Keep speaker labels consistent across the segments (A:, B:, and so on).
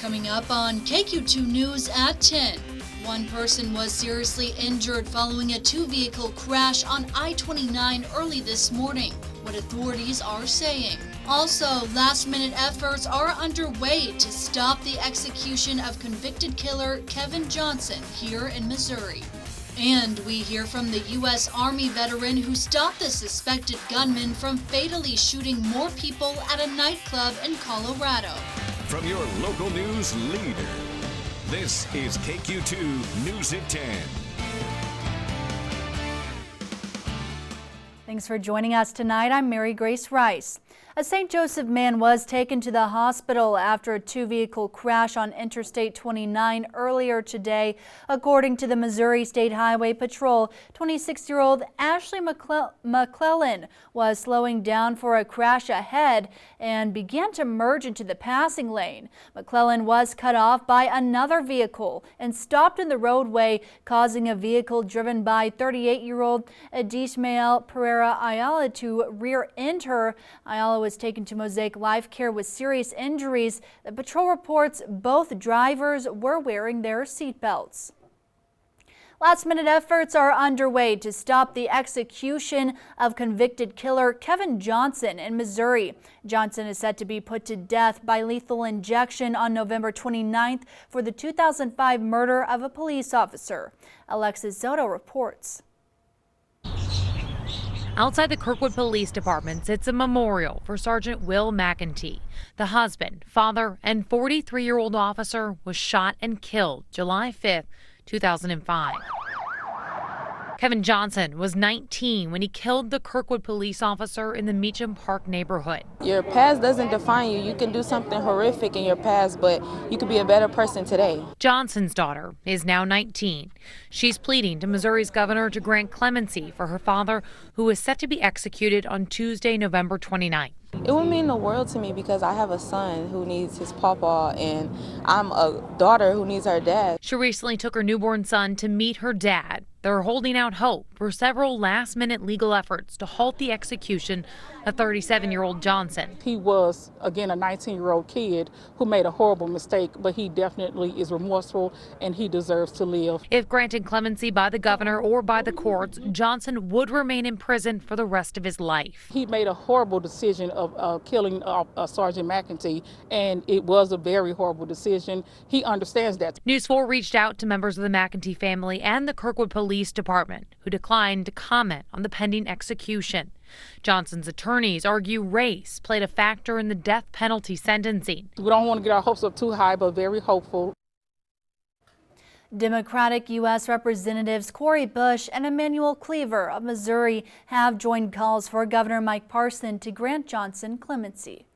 A: Coming up on KQ2 News at 10. One person was seriously injured following a two-vehicle crash on I-29 early this morning, what authorities are saying. Also, last-minute efforts are underway to stop the execution of convicted killer Kevin Johnson here in Missouri. And we hear from the U.S. Army veteran who stopped the suspected gunman from fatally shooting more people at a nightclub in Colorado.
B: From your local news leader, this is KQ2 News at 10.
C: Thanks for joining us tonight. I'm Mary Grace Rice. A St. Joseph man was taken to the hospital after a two-vehicle crash on Interstate 29 earlier today. According to the Missouri State Highway Patrol, 26-year-old Ashley McClellan was slowing down for a crash ahead and began to merge into the passing lane. McClellan was cut off by another vehicle and stopped in the roadway, causing a vehicle driven by 38-year-old Edismael Pereira Ayala to rear-end her. Ayala was taken to Mosaic Life Care with serious injuries. The patrol reports both drivers were wearing their seatbelts. Last-minute efforts are underway to stop the execution of convicted killer Kevin Johnson in Missouri. Johnson is set to be put to death by lethal injection on November 29th for the 2005 murder of a police officer. Alexis Soto reports.
D: Outside the Kirkwood Police Department sits a memorial for Sergeant Will McEntee. The husband, father, and 43-year-old officer was shot and killed July 5th, 2005. Kevin Johnson was 19 when he killed the Kirkwood police officer in the Meacham Park neighborhood.
E: Your past doesn't define you. You can do something horrific in your past, but you could be a better person today. Johnson's daughter is now 19. She's pleading to Missouri's governor to grant clemency for her father, who is set to be executed on Tuesday, November 29th. It would mean the world to me because I have a son who needs his pawpaw and I'm a daughter who needs her dad. She recently took her newborn son to meet her dad. They're holding out hope for several last-minute legal efforts to halt the execution of 37-year-old Johnson.
F: He was, again, a 19-year-old kid who made a horrible mistake, but he definitely is remorseful and he deserves to live.
D: If granted clemency by the governor or by the courts, Johnson would remain in prison for the rest of his life.
F: He made a horrible decision of killing Sergeant McEntee, and it was a very horrible decision. He understands that.
D: News 4 reached out to members of the McEntee family and the Kirkwood Police Department, who declined to comment on the pending execution. Johnson's attorneys argue race played a factor in the death penalty sentencing.
F: We don't want to get our hopes up too high, but very hopeful.
C: Democratic U.S. Representatives Cori Bush and Emanuel Cleaver of Missouri have joined calls for Governor Mike Parson to grant Johnson clemency.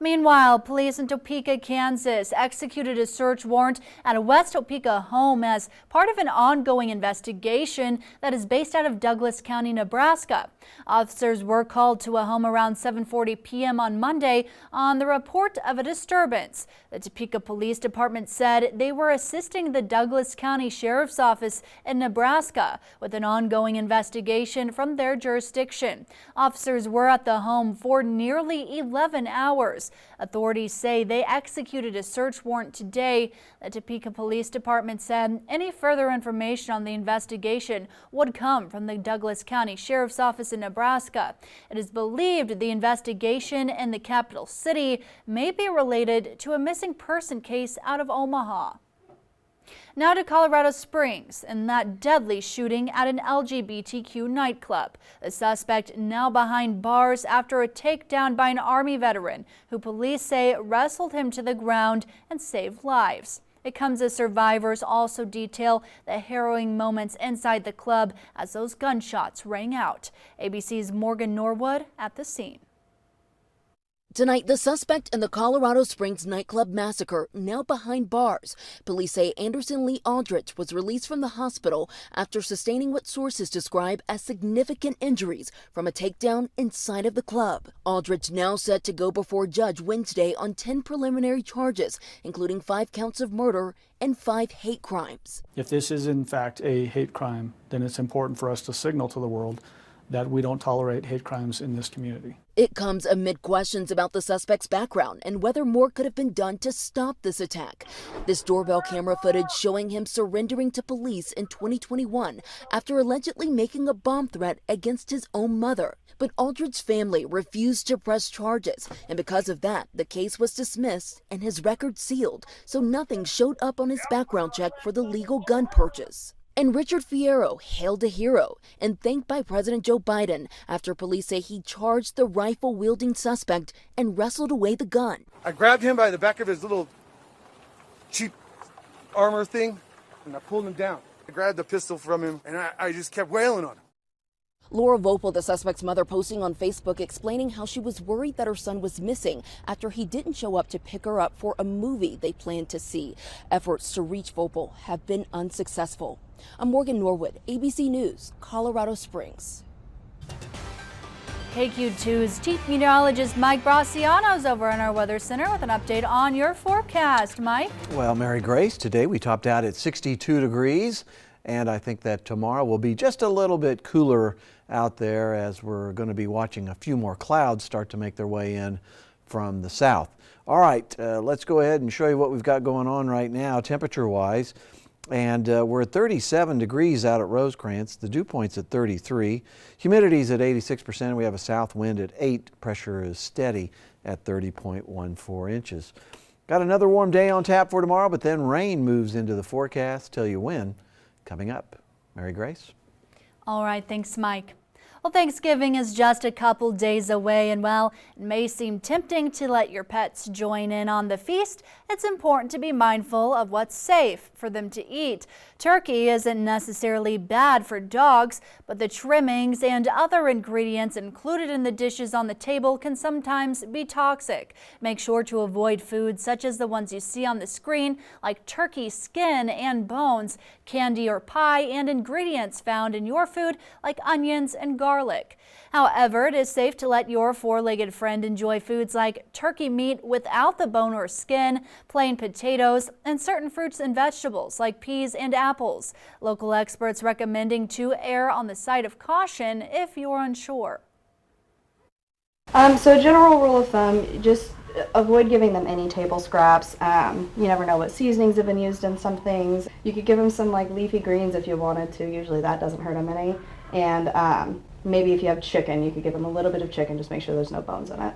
C: Meanwhile, police in Topeka, Kansas executed a search warrant at a West Topeka home as part of an ongoing investigation that is based out of Douglas County, Nebraska. Officers were called to a home around 7:40 p.m. on Monday on the report of a disturbance. The Topeka Police Department said they were assisting the Douglas County Sheriff's Office in Nebraska with an ongoing investigation from their jurisdiction. Officers were at the home for nearly 11 hours. Authorities say they executed a search warrant today. The Topeka Police Department said any further information on the investigation would come from the Douglas County Sheriff's Office in Nebraska. It is believed the investigation in the capital city may be related to a missing person case out of Omaha. Now to Colorado Springs and that deadly shooting at an LGBTQ nightclub. The suspect now behind bars after a takedown by an Army veteran who police say wrestled him to the ground and saved lives. It comes as survivors also detail the harrowing moments inside the club as those gunshots rang out. ABC's Morgan Norwood at the scene.
G: Tonight, the suspect in the Colorado Springs nightclub massacre now behind bars. Police say Anderson Lee Aldrich was released from the hospital after sustaining what sources describe as significant injuries from a takedown inside of the club. Aldrich now set to go before a judge Wednesday on 10 preliminary charges, including 5 counts of murder and 5 hate crimes.
H: If this is in fact a hate crime, then it's important for us to signal to the world that we don't tolerate hate crimes in this community.
G: It comes amid questions about the suspect's background and whether more could have been done to stop this attack. This doorbell camera footage showing him surrendering to police in 2021 after allegedly making a bomb threat against his own mother. But Aldridge's family refused to press charges, and because of that, the case was dismissed and his record sealed, so nothing showed up on his background check for the legal gun purchase. And Richard Fierro hailed a hero and thanked by President Joe Biden after police say he charged the rifle-wielding suspect and wrestled away the gun.
I: I grabbed him by the back of his little cheap armor thing, and I pulled him down. I grabbed the pistol from him, and I just kept wailing on him.
G: Laura Vopel, the suspect's mother, posting on Facebook explaining how she was worried that her son was missing after he didn't show up to pick her up for a movie they planned to see. Efforts to reach Vopel have been unsuccessful. I'm Morgan Norwood, ABC News, Colorado Springs.
C: KQ2's Chief Meteorologist Mike Braciano's over in our Weather Center with an update on your forecast. Mike?
J: Well, Mary Grace, today we topped out at 62 degrees, and I think that tomorrow will be just a little bit cooler out there as we're going to be watching a few more clouds start to make their way in from the south. All right, let's go ahead and show you what we've got going on right now temperature-wise. And we're at 37 degrees out at Rosecrans. The dew point's at 33. Humidity's at 86%. We have a south wind at 8. Pressure is steady at 30.14 inches. Got another warm day on tap for tomorrow, but then rain moves into the forecast. Tell you when. Coming up. Mary Grace.
C: All right, thanks, Mike. Well, Thanksgiving is just a couple days away, and while it may seem tempting to let your pets join in on the feast, it's important to be mindful of what's safe for them to eat. Turkey isn't necessarily bad for dogs, but the trimmings and other ingredients included in the dishes on the table can sometimes be toxic. Make sure to avoid foods such as the ones you see on the screen, like turkey skin and bones, candy or pie, and ingredients found in your food like onions and garlic. However, it is safe to let your four-legged friend enjoy foods like turkey meat without the bone or skin, plain potatoes, and certain fruits and vegetables like peas and apples. Local experts recommending to err on the side of caution if you're unsure.
K: So general rule of thumb, just avoid giving them any table scraps. You never know what seasonings have been used in some things. You could give them some like leafy greens if you wanted to. Usually that doesn't hurt them any. And maybe if you have chicken, you could give them a little bit of chicken. Just make sure there's no bones in it.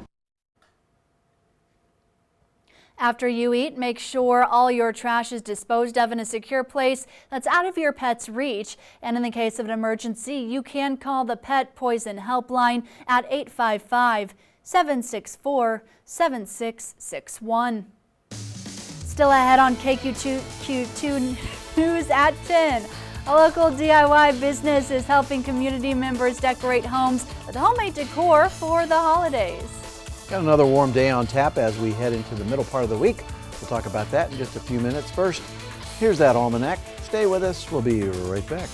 C: After you eat, make sure all your trash is disposed of in a secure place that's out of your pet's reach. And in the case of an emergency, you can call the Pet Poison Helpline at 855-764-7661. Still ahead on KQ2 News at 10. A local DIY business is helping community members decorate homes with homemade decor for the holidays.
J: Got another warm day on tap as we head into the middle part of the week. We'll talk about that in just a few minutes. First, here's that almanac. Stay with us. We'll be right back.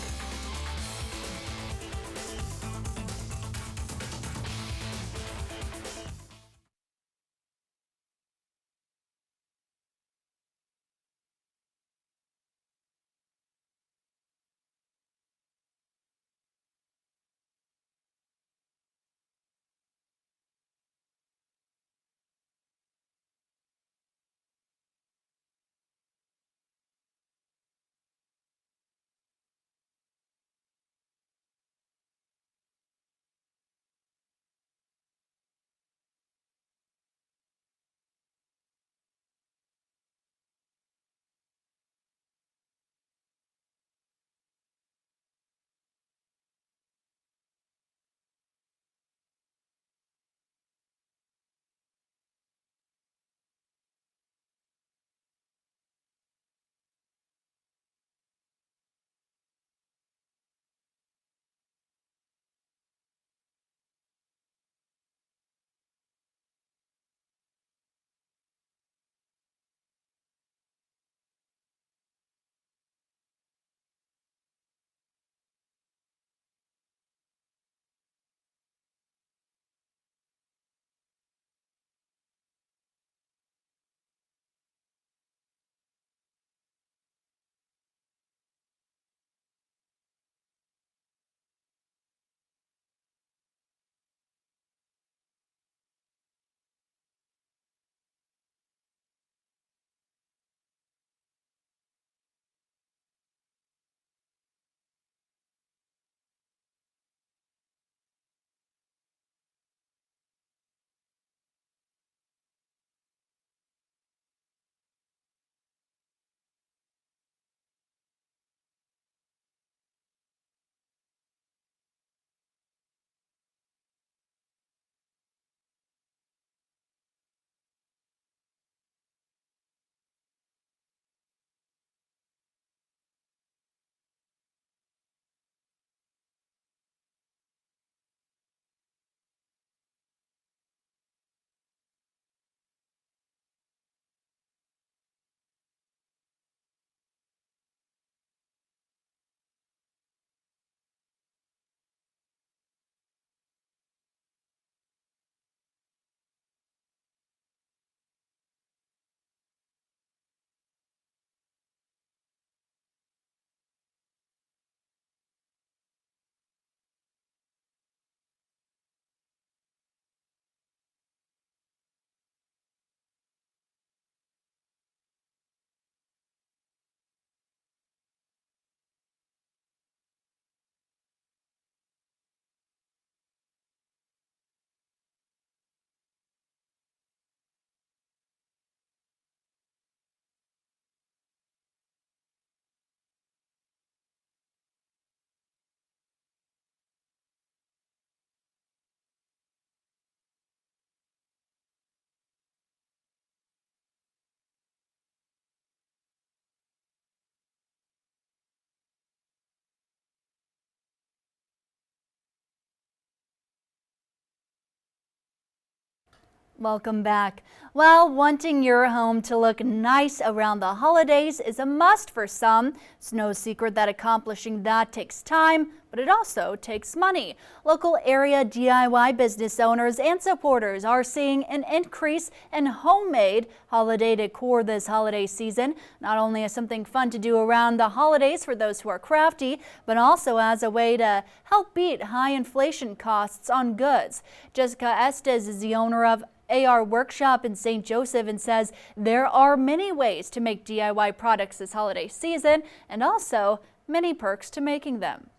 C: Welcome back. Well, wanting your home to look nice around the holidays is a must for some. It's no secret that accomplishing that takes time, but it also takes money. Local area DIY business owners and supporters are seeing an increase in homemade holiday decor this holiday season, not only as something fun to do around the holidays for those who are crafty, but also as a way to help beat high inflation costs on goods. Jessica Estes is the owner of AR Workshop in St. Joseph and says there are many ways to make DIY products this holiday season and also many perks to making them.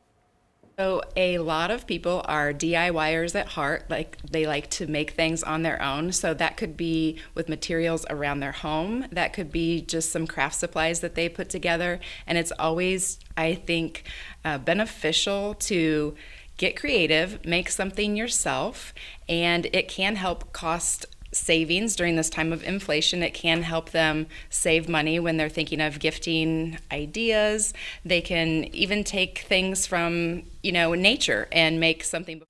L: So a lot of people are DIYers at heart, like they like to make things on their own. So that could be with materials around their home. That could be just some craft supplies that they put together. And it's always, I think, beneficial to get creative, make something yourself, and it can help cost savings during this time of inflation. It can help them save money when they're thinking of gifting ideas. They can even take things from, nature and make something.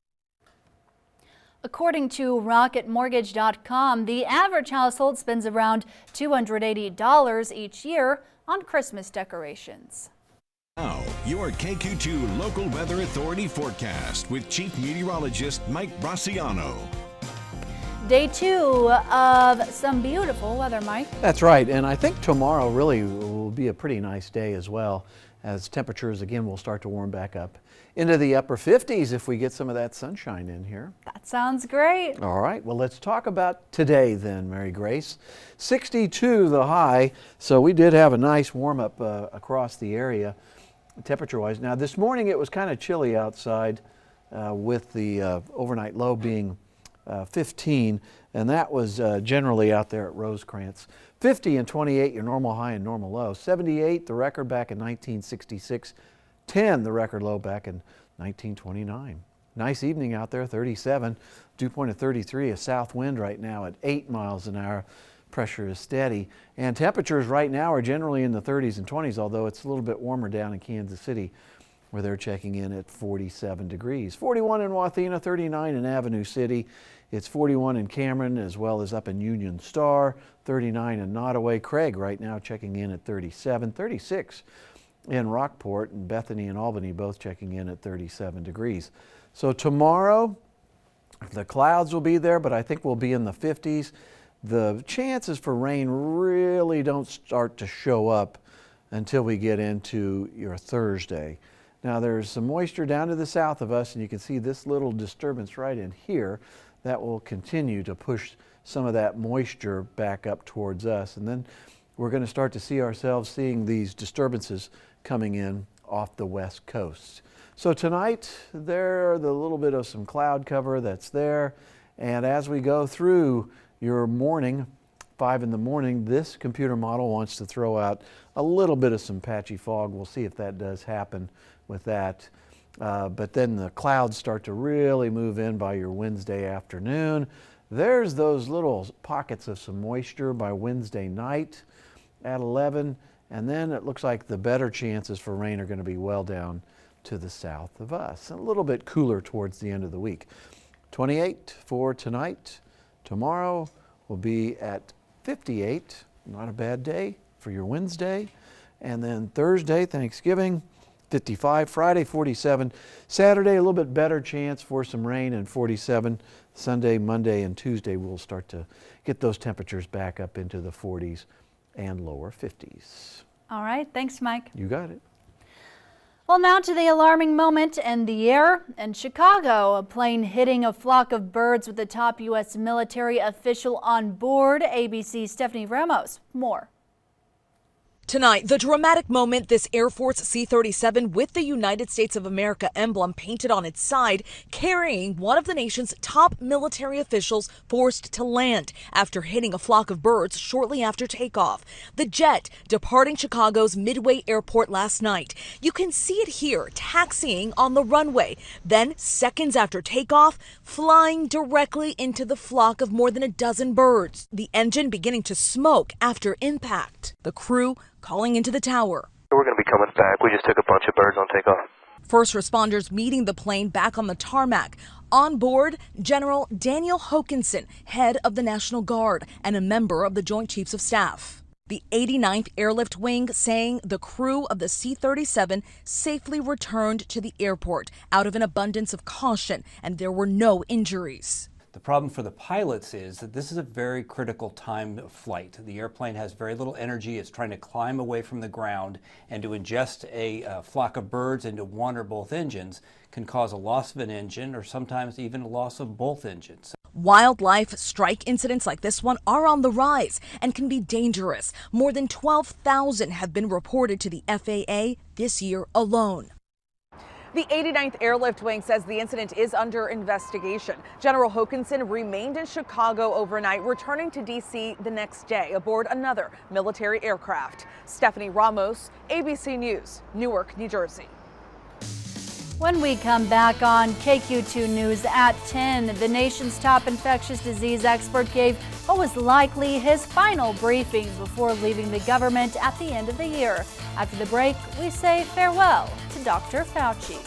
C: According to RocketMortgage.com, the average household spends around $280 each year on Christmas decorations.
B: Now, your KQ2 Local Weather Authority forecast with Chief Meteorologist Mike Braciano.
C: Day 2 of some beautiful weather, Mike.
J: That's right, and I think tomorrow really will be a pretty nice day as well, as temperatures again will start to warm back up into the upper 50s if we get some of that sunshine in here.
C: That sounds great.
J: All right, well, let's talk about today then, Mary Grace. 62 the high, so we did have a nice warm up across the area temperature-wise. Now, this morning it was kind of chilly outside with the overnight low being 15, and that was generally out there at Rosecrans. 50 and 28, your normal high and normal low. 78, the record back in 1966. 10, the record low back in 1929. Nice evening out there, 37. Dew point of 33, a south wind right now at 8 miles an hour. Pressure is steady, and temperatures right now are generally in the 30s and 20s, although it's a little bit warmer down in Kansas City where they're checking in at 47 degrees. 41 in Wathena, 39 in Avenue City. It's 41 in Cameron as well as up in Union Star, 39 in Nottoway. Craig right now checking in at 37, 36 in Rockport, and Bethany and Albany both checking in at 37 degrees. So tomorrow, the clouds will be there, but I think we'll be in the 50s. The chances for rain really don't start to show up until we get into your Thursday. Now there's some moisture down to the south of us, and you can see this little disturbance right in here that will continue to push some of that moisture back up towards us. And then we're going to start to see ourselves seeing these disturbances coming in off the west coast. So tonight, there's a little bit of some cloud cover that's there. And as we go through your morning, 5 in the morning, this computer model wants to throw out a little bit of some patchy fog. We'll see if that does happen with that. But then the clouds start to really move in by your Wednesday afternoon. There's those little pockets of some moisture by Wednesday night at 11. And then it looks like the better chances for rain are going to be well down to the south of us. A little bit cooler towards the end of the week. 28 for tonight. Tomorrow will be at 58. Not a bad day for your Wednesday. And then Thursday, Thanksgiving, 55. Friday, 47. Saturday, a little bit better chance for some rain, and 47. Sunday, Monday, and Tuesday, we'll start to get those temperatures back up into the 40s and lower 50s.
C: All right, thanks, Mike.
J: You got it.
C: Well, now to the alarming moment in the air. In Chicago, a plane hitting a flock of birds with a top U.S. military official on board. ABC's Stephanie Ramos. More.
M: Tonight, the dramatic moment, this Air Force C-37 with the United States of America emblem painted on its side, carrying one of the nation's top military officials forced to land after hitting a flock of birds shortly after takeoff. The jet departing Chicago's Midway Airport last night. You can see it here, taxiing on the runway. Then, seconds after takeoff, flying directly into the flock of more than a dozen birds. The engine beginning to smoke after impact. The crew calling into the tower.
N: We're going to be coming back. We just took a bunch of birds on takeoff.
M: First responders meeting the plane back on the tarmac. On board, General Daniel Hokanson, head of the National Guard and a member of the Joint Chiefs of Staff. The 89th Airlift Wing saying the crew of the C-37 safely returned to the airport out of an abundance of caution, and there were no injuries.
N: The problem for the pilots is that this is a very critical time of flight. The airplane has very little energy. It's trying to climb away from the ground, and to ingest a flock of birds into one or both engines can cause a loss of an engine or sometimes even a loss of both engines.
M: Wildlife strike incidents like this one are on the rise and can be dangerous. More than 12,000 have been reported to the FAA this year alone.
O: The 89th Airlift Wing says the incident is under investigation. General Hokanson remained in Chicago overnight, returning to D.C. the next day aboard another military aircraft. Stephanie Ramos, ABC News, Newark, New Jersey.
C: When we come back on KQ2 News at 10, the nation's top infectious disease expert gave what was likely his final briefing before leaving the government at the end of the year. After the break, we say farewell to Dr. Fauci.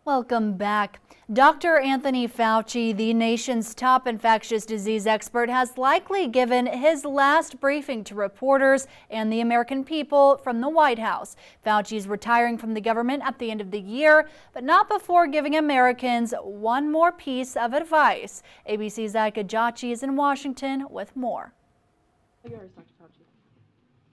C: Welcome back. Dr. Anthony Fauci, the nation's top infectious disease expert, has likely given his last briefing to reporters and the American people from the White House. Fauci is retiring from the government at the end of the year, but not before giving Americans one more piece of advice. ABC's Ika Jachi is in Washington with more.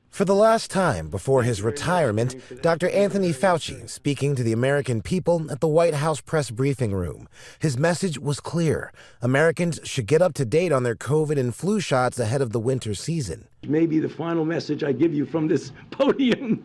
P: For the last time before his retirement, Dr. Anthony Fauci speaking to the American people at the White House press briefing room. His message was clear. Americans should get up to date on their COVID and flu shots ahead of the winter season.
Q: Maybe the final message I give you from this podium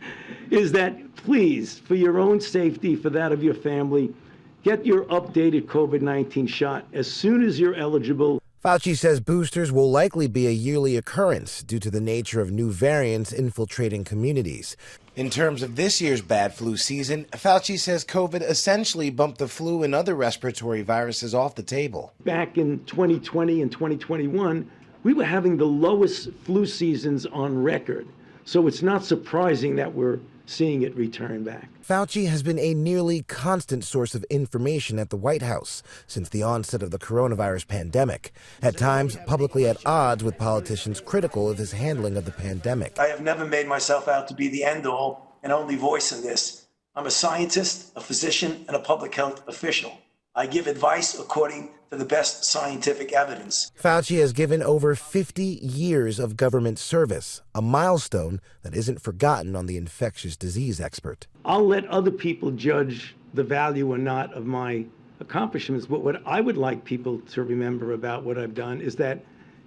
Q: is that please, for your own safety, for that of your family, Get your updated COVID-19 shot as soon as you're eligible.
P: Fauci says boosters will likely be a yearly occurrence due to the nature of new variants infiltrating communities. In terms of this year's bad flu season, Fauci says COVID essentially bumped the flu and other respiratory viruses off the table.
Q: Back in 2020 and 2021, we were having the lowest flu seasons on record. So it's not surprising that we're seeing it return back.
P: Fauci has been a nearly constant source of information at the White House since the onset of the coronavirus pandemic, at times publicly at odds with politicians critical of his handling of the pandemic.
R: I have never made myself out to be the end-all and only voice in this. I'm a scientist, a physician, and a public health official. I give advice according to the best scientific evidence.
P: Fauci has given over 50 years of government service, a milestone that isn't forgotten on the infectious disease expert.
Q: I'll let other people judge the value or not of my accomplishments, but what I would like people to remember about what I've done is that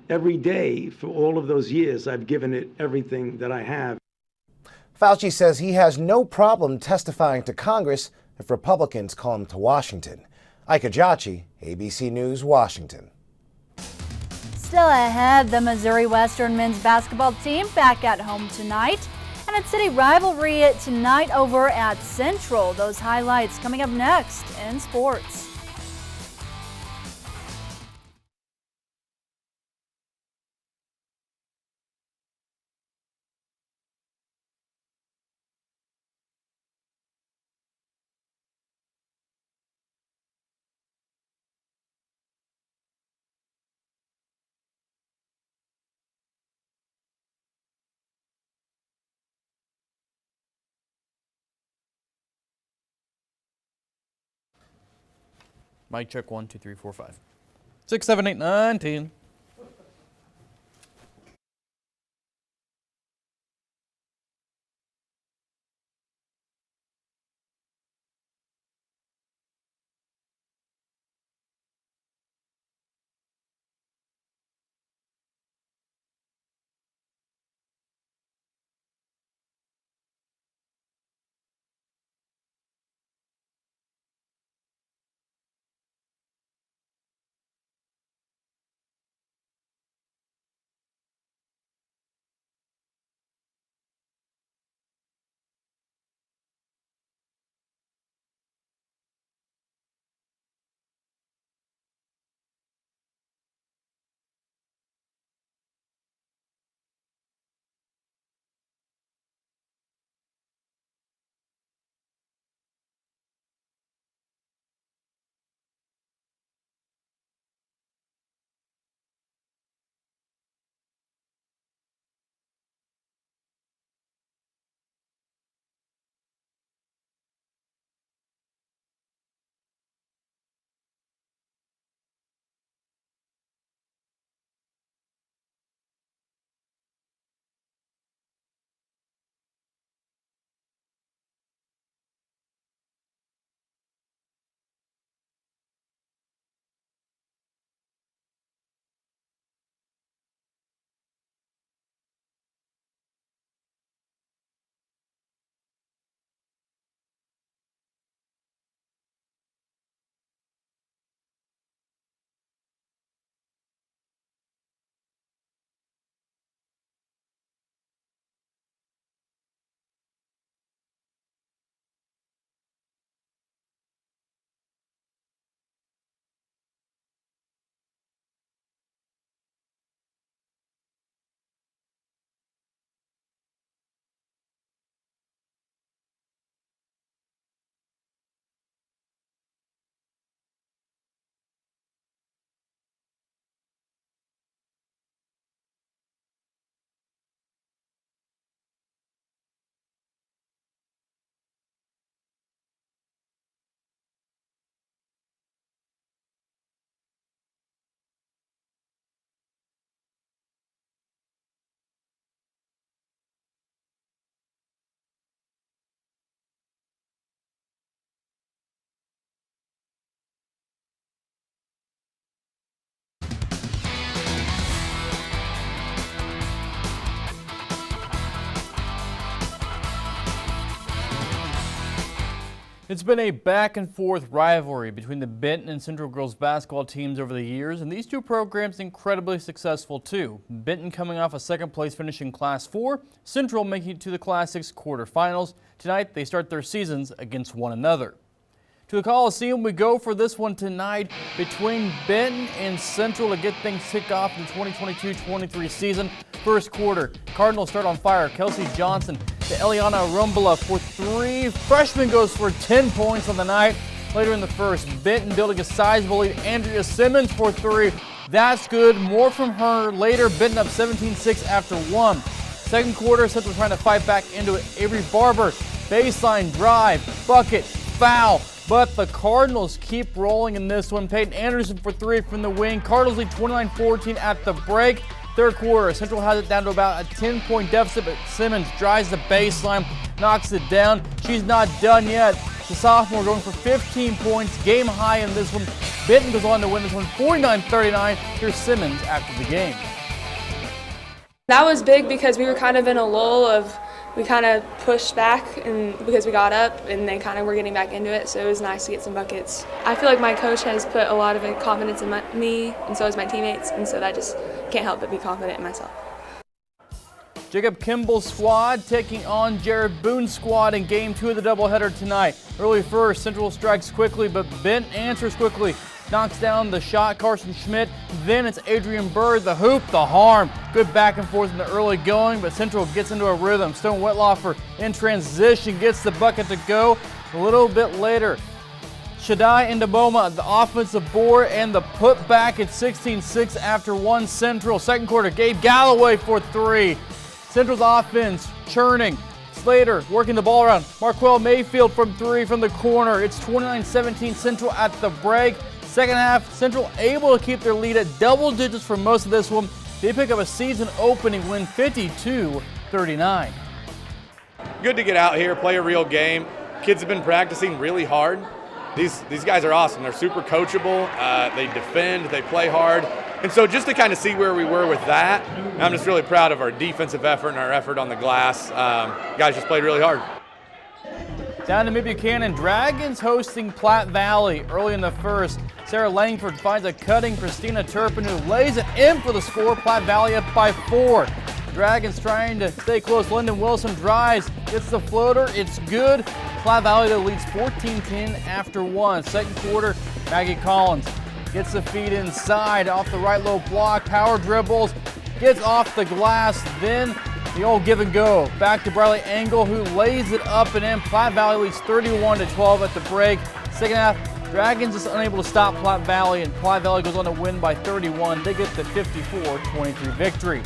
Q: every day for all of those years, I've given it everything that I have.
P: Fauci says he has no problem testifying to Congress if Republicans call him to Washington. Ike Ajachi, ABC News, Washington.
C: Still ahead, the Missouri Western men's basketball team back at home tonight. And it's city rivalry tonight over at Central. Those highlights coming up next in sports.
S: Mic check 1, 2, 3, 4, 5. 6, 7, 8, 9, 10. It's been a back-and-forth rivalry between the Benton and Central girls basketball teams over the years, and these two programs incredibly successful too. Benton coming off a second-place finish in Class 4, Central making it to the Class 6 quarterfinals. Tonight, they start their seasons against one another. To the Coliseum we go for this one tonight between Benton and Central to get things kicked off in the 2022-23 season. First quarter, Cardinals start on fire. Kelsey Johnson to Eliana Rumbala for three. Freshman goes for 10 points on the night. Later in the first, Benton building a sizable lead. Andrea Simmons for three. That's good. More from her later. Benton up 17-6 after one. Second quarter, Central trying to fight back into it. Avery Barber, baseline drive, bucket, foul. But the Cardinals keep rolling in this one. Peyton Anderson for three from the wing. Cardinals lead 29-14 at the break. Third quarter, Central has it down to about a 10-point deficit, but Simmons drives the baseline, knocks it down. She's not done yet. The sophomore going for 15 points, game high in this one. Benton goes on to win this one 49-39. Here's Simmons after the game.
T: That was big because we were kind of in a lull of, we kind of pushed back and because we got up and then kind of were getting back into it, so it was nice to get some buckets. I feel like my coach has put a lot of confidence in me, and so has my teammates, and so that just can't help but be confident in myself.
S: Jacob Kimball's squad taking on Jared Boone's squad in game 2 of the doubleheader tonight. Early first, Central strikes quickly, but Benton answers quickly. Knocks down the shot, Carson Schmidt. Then it's Adrian Bird, the hoop, the harm. Good back and forth in the early going, but Central gets into a rhythm. Stone Whitloffer in transition gets the bucket to go. A little bit later, Shaddai Ndaboma, the offensive board, and the putback at 16-6 after one Central. Second quarter, Gabe Galloway for three. Central's offense churning. Slater working the ball around. Marquel Mayfield from three from the corner. It's 29-17 Central at the break. Second half, Central able to keep their lead at double digits for most of this one. They pick up a season opening win 52-39.
U: Good to get out here, play a real game. Kids have been practicing really hard. These guys are awesome. They're super coachable. They defend, they play hard. And so just to kind of see where we were with that, I'm just really proud of our defensive effort and our effort on the glass. Guys just played really hard.
S: Down to Mid-Buchanan, Dragons hosting Platte Valley. Early in the first, Sarah Langford finds a cutting Christina Turpin who lays it in for the score. Platte Valley up by 4. Dragons trying to stay close. Lyndon Wilson drives, gets the floater, it's good. Platte Valley leads 14-10 after one. Second quarter, Maggie Collins gets the feed inside off the right low block, power dribbles, gets off the glass, then the old give and go. Back to Bradley Engel who lays it up and in. Platte Valley leads 31-12 at the break. Second half, Dragons is unable to stop Platte Valley, and Platte Valley goes on to win by 31. They get the 54-23 victory.